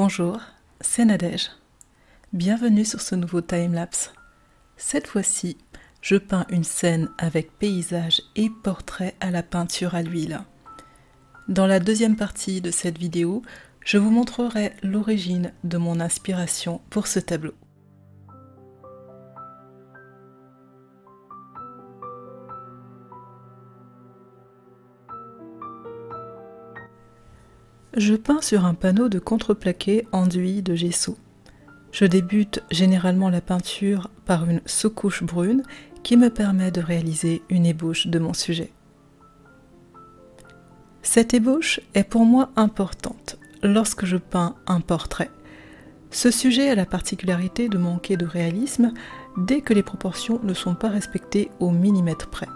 Bonjour, c'est Nadège. Bienvenue sur ce nouveau timelapse. Cette fois-ci, je peins une scène avec paysage et portrait à la peinture à l'huile. Dans la deuxième partie de cette vidéo, je vous montrerai l'origine de mon inspiration pour ce tableau. Je peins sur un panneau de contreplaqué enduit de gesso. Je débute généralement la peinture par une sous-couche brune qui me permet de réaliser une ébauche de mon sujet. Cette ébauche est pour moi importante lorsque je peins un portrait. Ce sujet a la particularité de manquer de réalisme dès que les proportions ne sont pas respectées au millimètre près.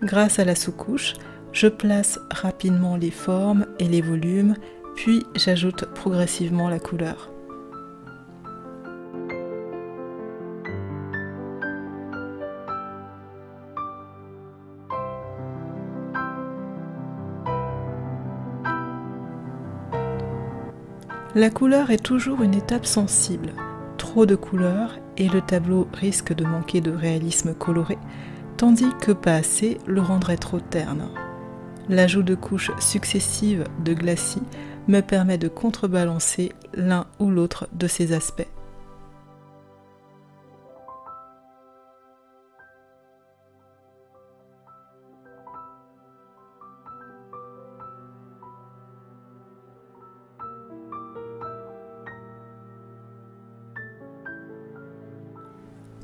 Grâce à la sous-couche, je place rapidement les formes et les volumes, puis j'ajoute progressivement la couleur. La couleur est toujours une étape sensible. Trop de couleurs et le tableau risque de manquer de réalisme coloré, tandis que pas assez le rendrait trop terne. L'ajout de couches successives de glacis me permet de contrebalancer l'un ou l'autre de ces aspects.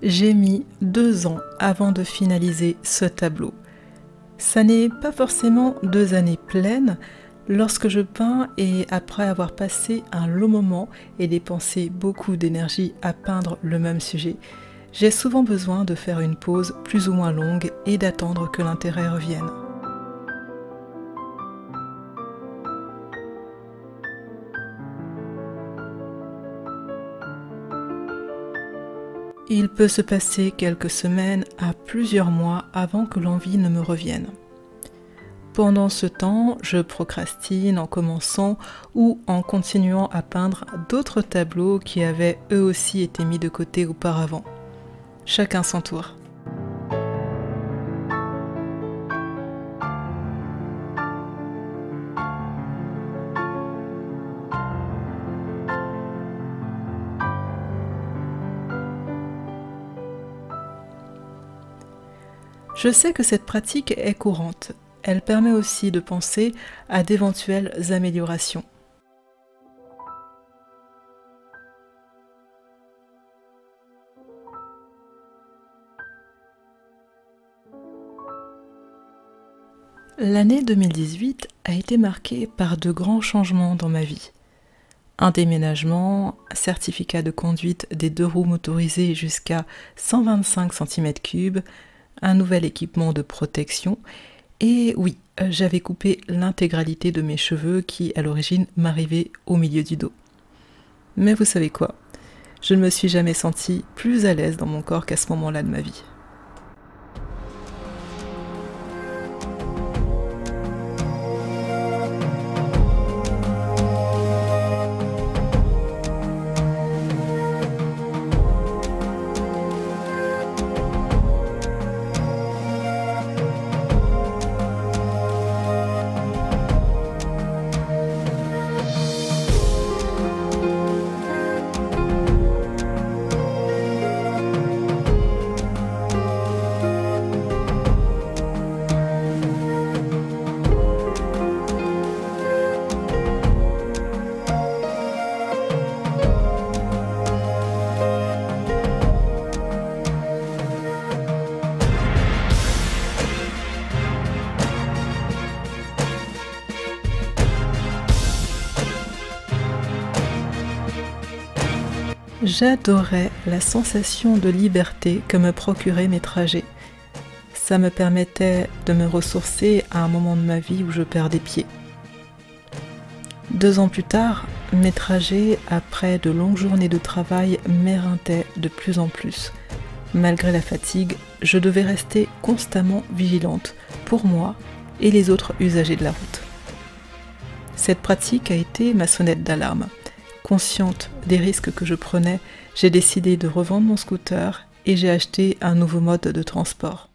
J'ai mis 2 ans avant de finaliser ce tableau. Ça n'est pas forcément 2 années pleines lorsque je peins et après avoir passé un long moment et dépensé beaucoup d'énergie à peindre le même sujet, j'ai souvent besoin de faire une pause plus ou moins longue et d'attendre que l'intérêt revienne. Il peut se passer quelques semaines à plusieurs mois avant que l'envie ne me revienne. Pendant ce temps, je procrastine en commençant ou en continuant à peindre d'autres tableaux qui avaient eux aussi été mis de côté auparavant. Chacun son tour. Je sais que cette pratique est courante. Elle permet aussi de penser à d'éventuelles améliorations. L'année 2018 a été marquée par de grands changements dans ma vie. Un déménagement, un certificat de conduite des 2 roues motorisées jusqu'à 125 cm3, un nouvel équipement de protection, et oui, j'avais coupé l'intégralité de mes cheveux qui, à l'origine, m'arrivaient au milieu du dos. Mais vous savez quoi? Je ne me suis jamais sentie plus à l'aise dans mon corps qu'à ce moment-là de ma vie. J'adorais la sensation de liberté que me procuraient mes trajets. Ça me permettait de me ressourcer à un moment de ma vie où je perdais pied. 2 ans plus tard, mes trajets, après de longues journées de travail, m'éreintaient de plus en plus. Malgré la fatigue, je devais rester constamment vigilante pour moi et les autres usagers de la route. Cette pratique a été ma sonnette d'alarme. Consciente des risques que je prenais, j'ai décidé de revendre mon scooter et j'ai acheté un nouveau mode de transport.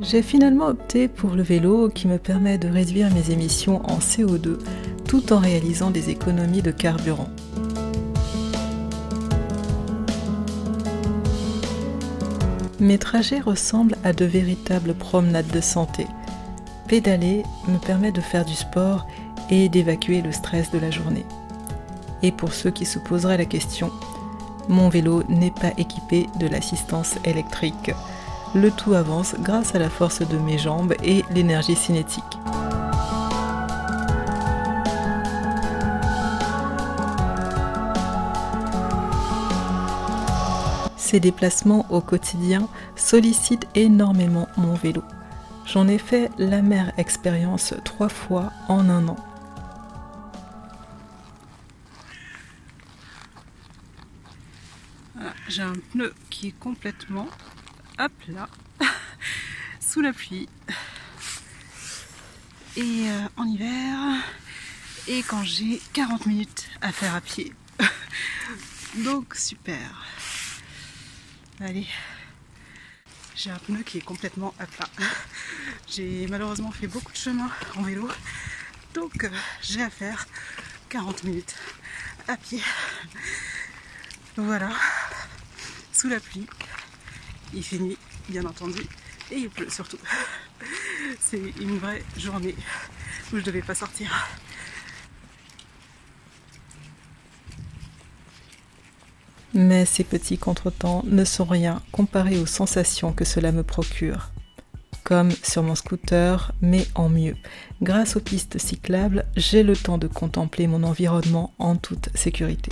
J'ai finalement opté pour le vélo qui me permet de réduire mes émissions en CO2 tout en réalisant des économies de carburant. Mes trajets ressemblent à de véritables promenades de santé. Pédaler me permet de faire du sport et d'évacuer le stress de la journée. Et pour ceux qui se poseraient la question, mon vélo n'est pas équipé de l'assistance électrique. Le tout avance grâce à la force de mes jambes et l'énergie cinétique. Ces déplacements au quotidien sollicitent énormément mon vélo. J'en ai fait l'amère expérience 3 fois en 1 an. Voilà, j'ai un pneu qui est complètement à plat, sous la pluie, et en hiver, et quand j'ai 40 minutes à faire à pied. Donc super. Allez, j'ai un pneu qui est complètement à plat. J'ai malheureusement fait beaucoup de chemin en vélo, donc j'ai à faire 40 minutes à pied. Voilà, sous la pluie. Il fait nuit, bien entendu, et il pleut surtout. C'est une vraie journée où je devais pas sortir. Mais ces petits contretemps ne sont rien comparés aux sensations que cela me procure. Comme sur mon scooter, mais en mieux. Grâce aux pistes cyclables, j'ai le temps de contempler mon environnement en toute sécurité.